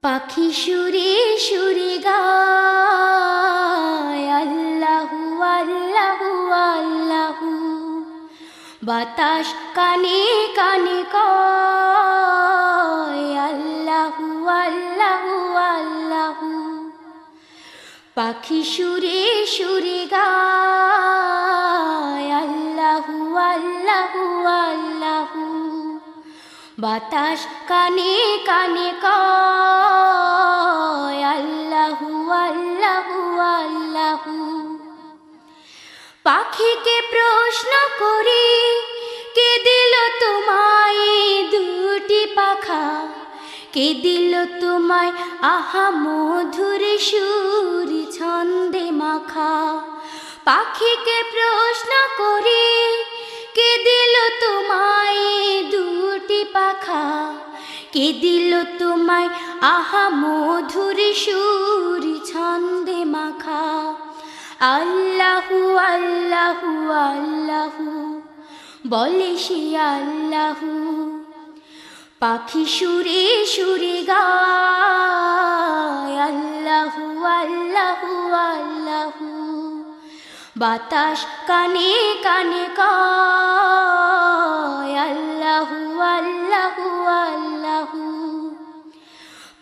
পাখি সুরে সুরে গায় আল্লাহু আল্লাহু আল্লাহু। বাতাস কানে কানে কয় আল্লাহু আল্লাহু আল্লাহু। পাখি সুরে সুরে গায় আল্লাহু আল্লাহু আল্লাহু। বাতাস কানে কানে কয় আল্লাহু আল্লাহু আল্লাহু। পাখিকে প্রশ্ন করি, কে দিল তোমায় দুটি পাখা? কে দিল তোমায় আহা মধুর সুর ছন্দে মাখা? পাখিকে প্রশ্ন করি, কে দিল তোমায় দুটি পাখা? কে দিল তোমায় আহা মধুর সুর ছন্দে মাখা? আল্লাহু আল্লাহু আল্লাহু বলে সে আল্লাহু। পাখি সুরে সুরে গায় আল্লাহু আল্লাহু আল্লাহু। বাতাস কানে কানে কয় আল্লাহু আল্লাহু আল্লাহু।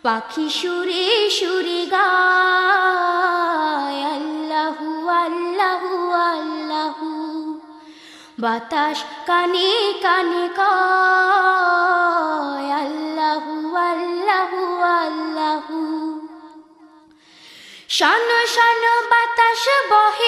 পাখি সুরে সুরে গায় আল্লাহু আল্লাহু আল্লাহু। বাতাস কানে কানে কয় আল্লাহু আল্লাহু আল্লাহু। শোনো শোনো বাতাস বহে